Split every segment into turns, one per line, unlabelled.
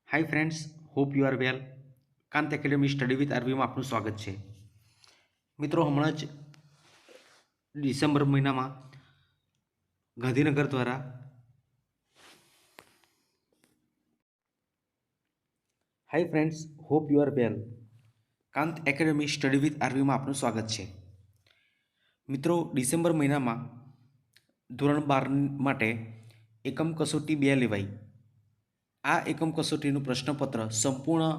Hi friends, hope you are well. Kant academy study with આરવીમાં આપનું સ્વાગત છે. મિત્રો, હમણાં જ ડિસેમ્બર મહિનામાં ગાંધીનગર દ્વારા hi friends, hope you are well. Kant academy study with આરવીમાં આપનું સ્વાગત છે. મિત્રો, ડિસેમ્બર મહિનામાં ધોરણ 12 માટે એકમ કસોટી 2 લેવાઈ. આ એકમ કસોટીનું પ્રશ્નપત્ર સંપૂર્ણ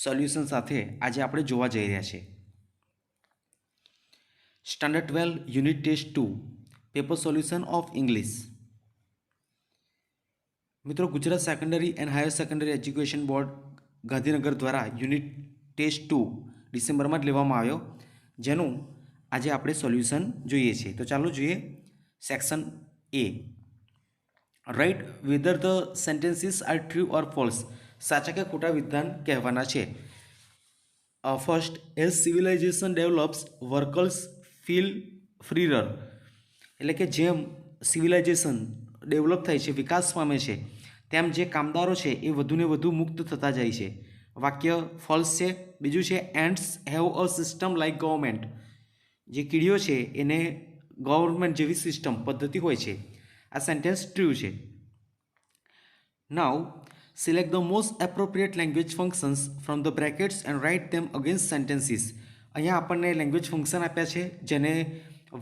સોલ્યુશન સાથે આજે આપણે જોવા જઈ રહ્યા છીએ. Standard 12 unit test 2 paper solution of English. મિત્રો, Gujarat secondary and higher secondary education board Gandhinagar દ્વારા યુનિટ ટેસ્ટ 2 ડિસેમ્બરમાં જ લેવામાં આવ્યો, જેનું આજે આપણે સોલ્યુશન જોઈએ છીએ. તો ચાલો જોઈએ. Section A, write whether the sentences are true or false. સાચા કે ખોટા વિધાન કહેવાના છે. First, as civilization develops workers feel freer. એટલે કે જેમ સિવિલાઇઝેશન ડેવલપ થાય છે, વિકાસ પામે છે, તેમ જે કામદારો છે એ વધુને વધુ મુક્ત થતા જાય છે. વાક્ય ફોલ્સ છે. બીજું છે, ants have a system like government. જે કીડીઓ છે એને ગવર્મેન્ટ જેવી સિસ્ટમ પદ્ધતિ હોય છે. આ સેન્ટેન્સ ટ્રુ છે. નાઉ select the most appropriate language functions from the brackets and write them against sentences. અહીંયા આપણને લેંગ્વેજ ફંક્શન આપ્યા છે, જેને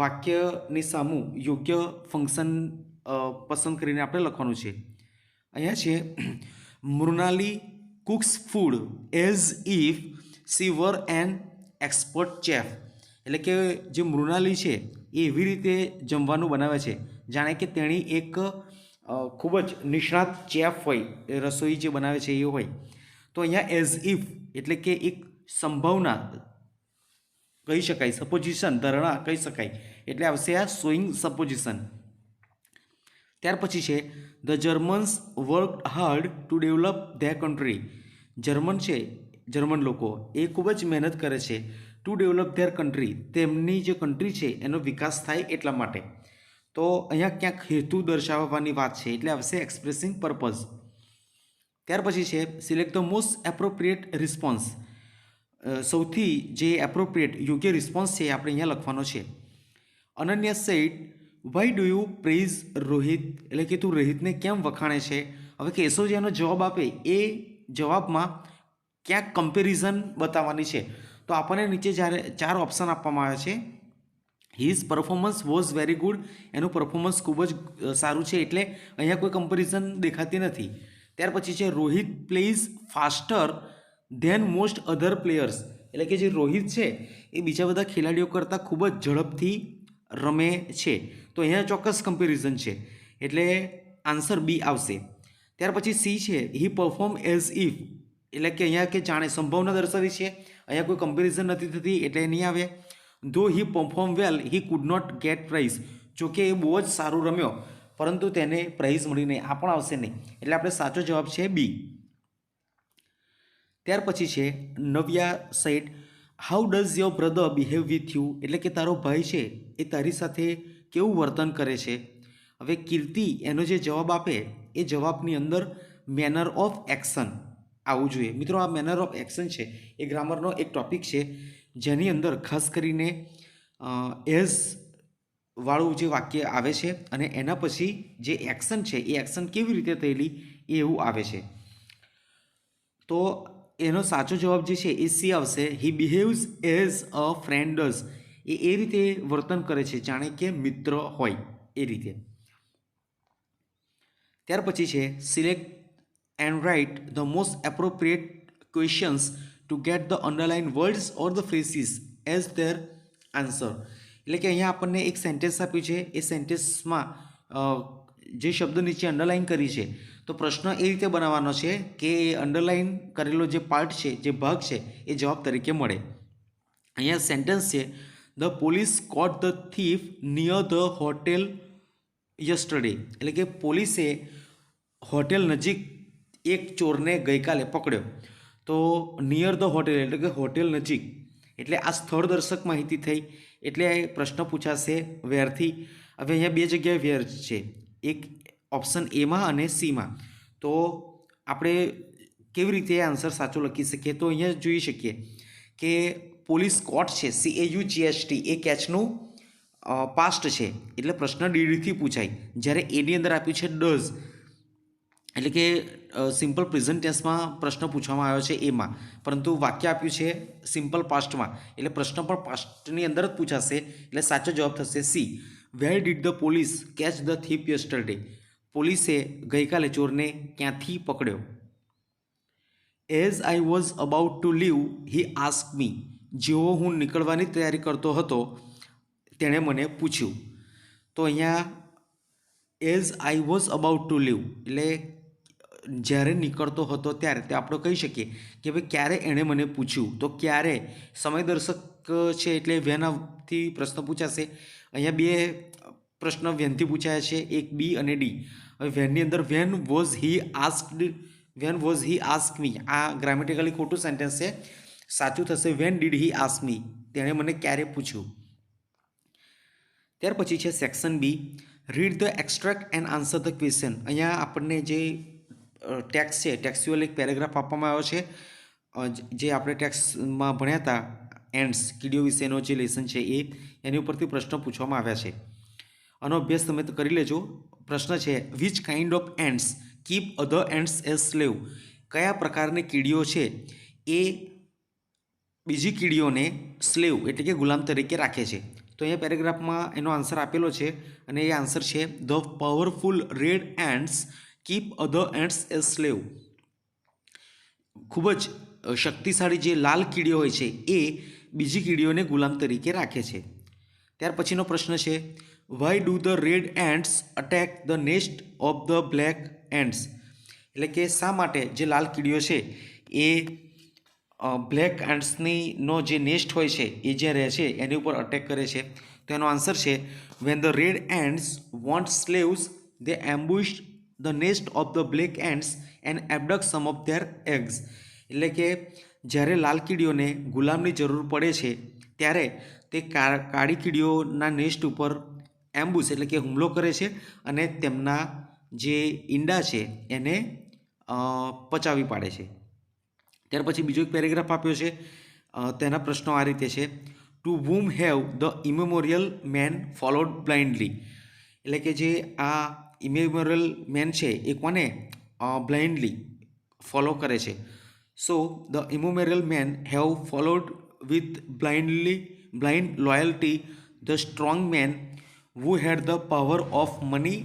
વાક્યની સામું યોગ્ય ફંક્શન પસંદ કરીને આપણે લખવાનું છે. અહીંયા છે, Mrinali cooks food as if she were an expert chef. એટલે કે જે મૃણાલી છે એ એવી રીતે જમવાનું બનાવે છે જાણે કે તેણી એક ખૂબ જ નિષ્ણાત ચેફ હોય, રસોઈ જે બનાવે છે એ હોય. તો અહીંયા એઝ ઇફ એટલે કે એક સંભાવના કહી શકાય, સપોઝિશન, ધારણા કહી શકાય, એટલે આવશે આ શોઈંગ સપોઝિશન. ત્યાર પછી છે, the Germans worked hard to develop there country. German છે, જર્મન લોકો એ ખૂબ જ મહેનત કરે છે ટુ ડેવલપ ધેર કન્ટ્રી, તેમની જે કન્ટ્રી છે એનો વિકાસ થાય એટલા માટે. તો અહીંયા ક્યાંક હેતુ દર્શાવવાની વાત છે, એટલે આવશે એક્સપ્રેસિંગ પર્પઝ. ત્યાર પછી છે, select the most appropriate response. સૌથી જે એપ્રોપ્રિએટ યોગ્ય રિસ્પોન્સ છે એ આપણે અહીંયા લખવાનો છે. Ananya said, why do you praise Rohit. એટલે કે તું રોહિતને કેમ વખાણે છે. હવે કેશવ જેનો જવાબ આપે એ જવાબમાં ક્યાંક કમ્પેરિઝન બતાવવાની છે. તો આપણને નીચે જ્યારે 4 ઓપ્શન આપવામાં આવ્યા છે. His performance was very good, એનું પરફોર્મન્સ ખૂબ જ સારું છે, એટલે અહીંયા કોઈ કમ્પેરિઝન દેખાતી નથી. ત્યાર પછી છે, Rohit plays faster than most other players. એટલે કે જે રોહિત છે એ બીજા બધા ખેલાડીઓ કરતાં ખૂબ જ ઝડપથી રમે છે. તો અહીંયા ચોક્કસ કમ્પેરિઝન છે, એટલે આન્સર બી આવશે. ત્યાર પછી સી છે, હી પરફોર્મ એઝ ઇફ. એટલે કે અહીંયા કે જાણે સંભાવના દર્શાવી છે, અહીંયા કોઈ કમ્પેરિઝન નથી થતી એટલે નહીં આવે. Though he perform well he could not get prize. જોકે એ બહુ જ સારું રમ્યો પરંતુ તેને પ્રાઇઝ મળી નહીં, આ પણ આવશે નહીં, એટલે આપણે સાચો જવાબ છે બી. ત્યાર પછી છે, Navya said, how does your brother behave with you. એટલે કે તારો ભાઈ છે એ તારી સાથે કેવું વર્તન કરે છે. હવે કીર્તિ એનો જે જવાબ આપે એ જવાબની અંદર મેનર ઓફ એક્શન આવવું જોઈએ. મિત્રો, આ મેનર ઓફ એક્શન છે એ ગ્રામરનો એક ટોપિક છે, જેની અંદર ખાસ કરીને એઝ વાળું જે વાક્ય આવે છે અને એના પછી જે એક્શન છે એ એક્શન કેવી રીતે થયેલી એ એવું આવે છે. તો એનો સાચો જવાબ જે છે એ સી આવશે. He behaves as a friend does. એ રીતે વર્તન કરે છે જાણે કે મિત્ર હોય એ રીતે. ત્યાર પછી છે, select and write the most appropriate questions to get the underline words or the ફ્રેસીસ as their answer. એટલે કે અહીંયા આપણને એક સેન્ટેન્સ આપ્યું છે, એ સેન્ટેન્સમાં જે શબ્દ નીચે અંડરલાઇન કરી છે, તો પ્રશ્ન એ રીતે બનાવવાનો છે કે એ અંડરલાઇન કરેલો જે પાર્ટ છે, જે ભાગ છે એ જવાબ તરીકે મળે. અહીંયા સેન્ટેન્સ છે, the police caught the thief near the hotel yesterday. એટલે કે પોલીસે હોટેલ નજીક એક ચોરને ગઈકાલે પકડ્યો. તો નિયર ધ હોટેલ એટલે કે હોટેલ નજીક, એટલે આ સ્થળ દર્શક માહિતી થઈ, એટલે પ્રશ્ન પૂછાશે વેરથી. હવે અહીંયા 2 જગ્યાએ વેર છે, એક ઓપ્શન એમાં અને સીમાં. તો આપણે કેવી રીતે આન્સર સાચો લખી શકીએ? તો અહીંયા જોઈ શકીએ કે પોલીસ કોટ છે, CAUGHT, એ કેચનું પાસ્ટ છે, એટલે પ્રશ્ન ડીડથી પૂછાય. જ્યારે એની અંદર આપ્યું છે ડઝ, એટલે કે સિમ્પલ પ્રેઝન્ટ ટેન્સમાં પ્રશ્ન પૂછવામાં આવ્યો છે એમાં, પરંતુ વાક્ય આપ્યું છે સિમ્પલ પાસ્ટમાં, એટલે પ્રશ્ન પણ પાસ્ટની અંદર જ પૂછાશે. એટલે સાચો જવાબ થશે C. Where did the police catch the thief yesterday? પોલીસે ગઈકાલે ચોરને ક્યાંથી પકડ્યો? As I was about to leave he ask me. જેવો હું નીકળવાની તૈયારી કરતો હતો તેણે મને પૂછ્યું. તો અહીંયા as I was about to leave એટલે જ્યારે નીકળતો હતો ત્યારે, તે આપણે કહી શકીએ કે ભાઈ ક્યારે એણે મને પૂછ્યું. તો ક્યારે સમયદર્શક છે એટલે વેનથી પ્રશ્ન પૂછાશે. અહીંયા બે પ્રશ્ન વેનથી પૂછાયા છે, એક બી અને ડી. હવે વેનની અંદર when was he ask me, આ ગ્રામેટિકલી ખોટું સેન્ટેન્સ છે. સાચું થશે when did he ask me, તેણે મને ક્યારે પૂછ્યું. ત્યાર પછી છે section B, read the extract and answer the question. અહીંયા આપણને જે ટેક્સ છે, ટેક્સ્ચ્યુઅલ એક પેરેગ્રાફ આપવામાં આવ્યો છે, જે આપણે ટેક્સમાં ભણ્યા હતા, એન્ડ્સ કીડીઓ વિશેનો જે લેસન છે એની ઉપરથી પ્રશ્ન પૂછવામાં આવ્યા છે. આનો અભ્યાસ તમે તો કરી લેજો. પ્રશ્ન છે which kind of ants keep other ants as slave? કયા પ્રકારની કીડીઓ છે એ બીજી કીડીઓને સ્લેવ એટલે કે ગુલામ તરીકે રાખે છે? તો અહીંયા પેરેગ્રાફમાં એનો આન્સર આપેલો છે, અને એ આન્સર છે the powerful red ants keep other ants as slave. ખૂબ જ શક્તિશાળી જે લાલ કીડીઓ હોય છે એ બીજી કીડીઓને ગુલામ તરીકે રાખે છે. ત્યાર પછીનો પ્રશ્ન છે why do the red ants attack the nest of the black ants? એટલે કે શા માટે જે લાલ કીડીઓ છે એ બ્લેક એન્ડ્સની નો જે નેસ્ટ હોય છે એ જે રહે છે એની ઉપર અટેક કરે છે? તો એનો આન્સર છે when the red ants want slaves they ambush the nest of the black ants and abduct some of their eggs. એટલે કે જ્યારે લાલ કીડીઓને ગુલામની જરૂર પડે છે ત્યારે તે કાળી કીડીઓના નેસ્ટ ઉપર એમ્બુશ એટલે કે હુમલો કરે છે અને તેમના જે ઈંડા છે એને પચાવી પાડે છે. ત્યાર પછી બીજો એક પેરેગ્રાફ આપ્યો છે, તેના પ્રશ્નો આ રીતે છે two whom have the immemorial man followed blindly? એટલે કે જે આ ઇમેમોરિયલ મેન છે એ કોને બ્લાઇન્ડલી ફોલો કરે છે? So the immemorial man have followed with blind loyalty the strong man who had the power of money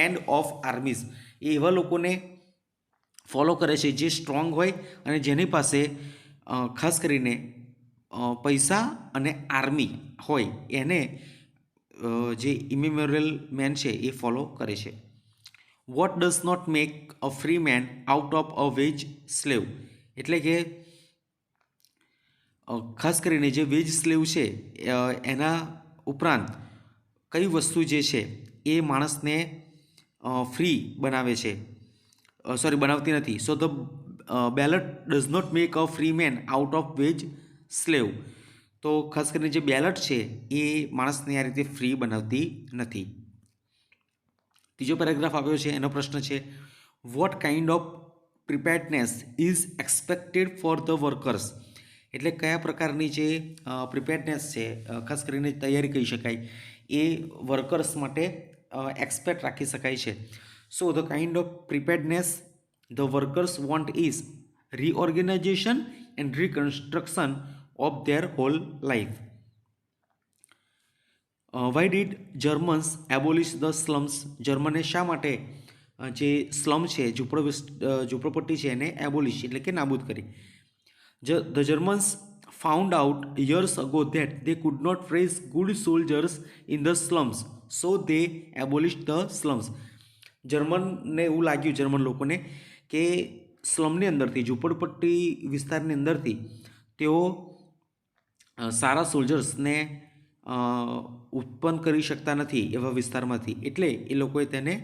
and of armies. એ એવા લોકોને ફોલો કરે છે જે સ્ટ્રોંગ હોય અને જેની પાસે ખાસ કરીને પૈસા અને આર્મી હોય, એને જે ઇમેમોરિયલ મેન છે એ ફોલો કરે છે. What does not make a free man out of a wage slave? એટલે કે ખાસ કરીને જે વેજ સ્લેવ છે એના ઉપરાંત કઈ વસ્તુ જે છે એ માણસને ફ્રી બનાવે છે, બનાવતી નથી. So the ballot does not make a free man out of wage slave. તો ખાસ કરીને જે બેલેટ છે એ માણસને આ રીતે ફ્રી બનાવતી નથી. ત્રીજો પેરેગ્રાફ આપ્યો છે, એનો પ્રશ્ન છે what kind of preparedness is expected for the workers? એટલે કયા પ્રકારની જે પ્રિપેર્ડનેસ છે, ખાસ કરીને તૈયારી કહી શકાય, એ વર્કર્સ માટે એક્સપેક્ટ રાખી શકાય છે? So the kind of preparedness the workers want is reorganization and reconstruction of their whole life. Why did Germans abolish the slums? જર્મને શા માટે જે સ્લમ છે, ઝૂંપડપટ્ટી છે, એને એબોલિશ એટલે કે નાબૂદ કરી? The Germans found out years ago that they could not raise good soldiers in the slums, so they abolished the slums. જર્મનને એવું લાગ્યું, જર્મન લોકોને, કે સ્લમની અંદરથી, ઝૂંપડપટ્ટી વિસ્તારની અંદરથી તેઓ સારા સોલ્જર્સને ઉત્પન્ન કરી શકતા નથી એવા વિસ્તારમાંથી, એટલે એ લોકોએ તેને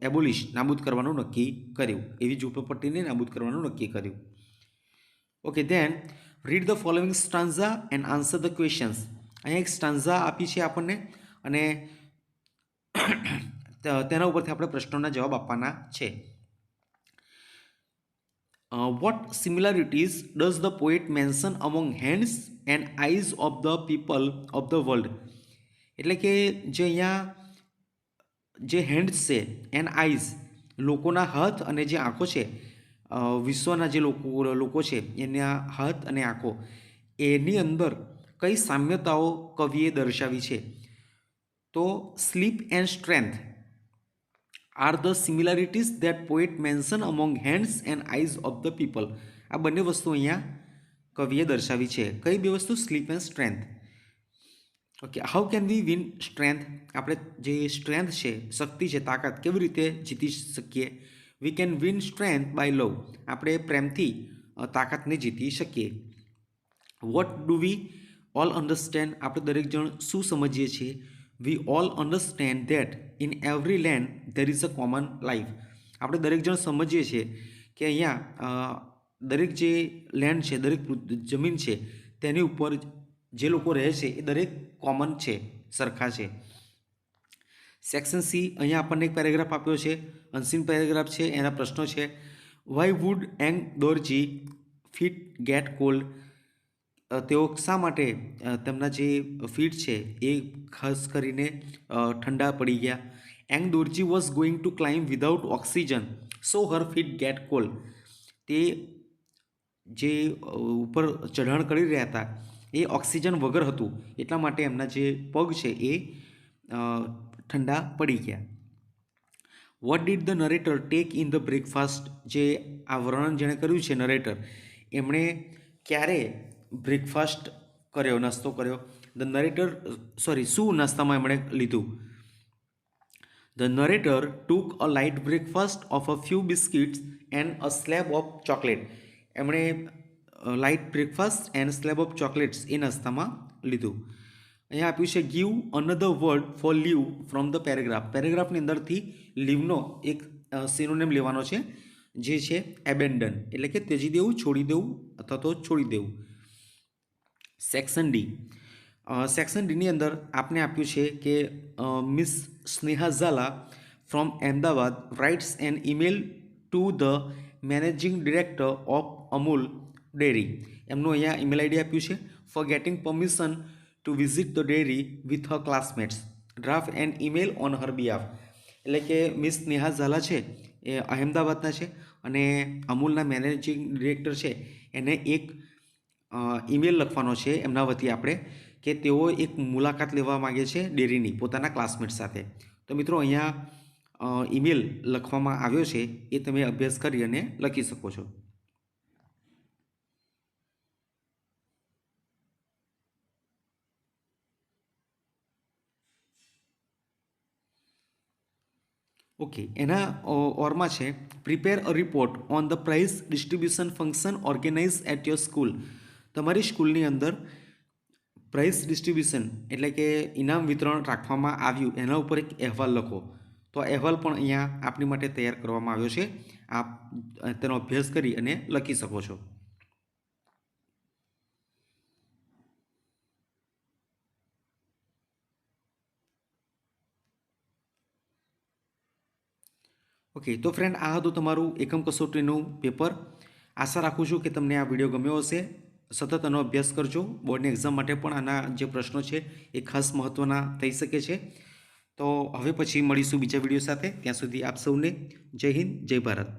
એબોલિશ નાબૂદ કરવાનું નક્કી કર્યું, એવી ઝૂંપડપટ્ટીને નાબૂદ કરવાનું નક્કી કર્યું. Okay, than read the following stanza and answer the questions. અહીંયા એક સ્ટાન્ઝા આપી છે આપણને અને તેના ઉપરથી આપણે પ્રશ્નોના જવાબ આપવાના છે. what similarities does the poet mention among hands and eyes of the people of the world? એટલે કે જે અહીંયા જે હેન્ડ્સ છે એન્ડ આઈઝ લોકોના હાથ અને જે આંખો છે, વિશ્વના જે લોકો છે એના હાથ અને આંખો, એની અંદર કઈ સામ્યતાઓ કવિએ દર્શાવી છે? તો sleep and strength are the similarities that poet mention among hands and eyes of the people. આ બંને વસ્તુ અહીંયા કવિએ દર્શાવી છે. કઈ બે વસ્તુ? Slip and strength. Okay, how can we win strength? આપણે જે સ્ટ્રેન્થ છે, શક્તિ છે, તાકાત, કેવી રીતે જીતી શકીએ? We can win strength by લવ. આપણે પ્રેમથી તાકાતને જીતી શકીએ. What do we all understand? આપણે દરેક જણ શું સમજીએ છીએ? We all understand that in every land there is a common life. આપણે દરેક જણ સમજીએ છીએ કે અહીંયા દરેક જે લેન્ડ છે, દરેક જમીન છે, તેની ઉપર જે લોકો રહે છે એ દરેક કોમન છે, સરખા છે. સેક્શન સી, અહીંયા આપણને એક પેરેગ્રાફ આપ્યો છે, અનસીન પેરેગ્રાફ છે, એના પ્રશ્નો છે. Why would Ang Dorji feet get cold? તેઓ શા માટે તેમના જે ફીટ છે એ ખાસ કરીને ઠંડા પડી ગયા? Ang Dorji was going to climb without oxygen so her feet get cold. તે જે ઉપર ચઢાણ કરી રહ્યા હતા એ ઓક્સિજન વગર હતું, એટલા માટે એમના જે પગ છે એ ઠંડા પડી ગયા. What did the narrator tech in the breakfast? જે આ વર્ણન જેણે કર્યું છે નરેટર, એમણે ક્યારે બ્રેકફાસ્ટ કર્યો, નાસ્તો કર્યો? ધ નરેટર શું નાસ્તામાં એમણે લીધું? The narrator took a light breakfast of a few biscuits and a slab of chocolate. એમણે light breakfast and slab of chocolates એ નાસ્તામાં લીધું. અહીંયા આપ્યું છે give another word for leave from the paragraph. પેરેગ્રાફની અંદરથી લીવનો એક સિનોનિમ લેવાનો છે, જે છે એબેન્ડન, એટલે કે ત્યજી દેવું, છોડી દેવું અથવા તો છોડી દેવું. Section D. સેક્શન ડીની અંદર આપને આપ્યું છે કે miss Sneha Jhala from Ahmedabad writes an email to the managing director of Amul dairy. એમનું અહીંયા ઈમેલ આઈડી આપ્યું છે. For getting permission to visit the dairy with her classmates draft an email on her behalf. એટલે કે મિસ સ્નેહા ઝાલા છે એ અહેમદાબાદના છે અને અમૂલના મેનેજિંગ ડિરેક્ટર છે, એને એક ઈમેલ લખવાનો છે એમના વતી આપણે, કે તેઓ એક મુલાકાત લેવા માગે છે ડેરીની પોતાના ક્લાસમેટ સાથે. તો મિત્રો અહીંયા ઈમેલ લખવામાં આવ્યો છે એ તમે અભ્યાસ કરી અને લખી શકો છો. ઓકે, એના ઓરમાં છે prepare a report on the prize distribution function organize at your school. તમારી સ્કૂલની અંદર પ્રાઇઝ ડિસ્ટ્રીબ્યુશન એટલે કે ઇનામ વિતરણ રાખવામાં આવ્યું એના ઉપર એક અહેવાલ લખો. તો અહેવાલ પણ અહીંયા આપની માટે તૈયાર કરવામાં આવ્યો છે. આપ તેનો અભ્યાસ કરી અને લખી શકો છો. ઓકે, તો ફ્રેન્ડ, આ હતું તમારું એકમ કસોટીનું પેપર. આશા રાખું છું કે તમને આ વિડીયો ગમ્યો હશે. સતત આનો અભ્યાસ કરજો. બોર્ડની એક્ઝામ માટે પણ આના જે પ્રશ્નો છે એ ખાસ મહત્ત્વના થઈ શકે છે. તો હવે પછી મળીશું બીજા વિડીયો સાથે. ત્યાં સુધી આપ સૌને જય હિન્દ, જય ભારત.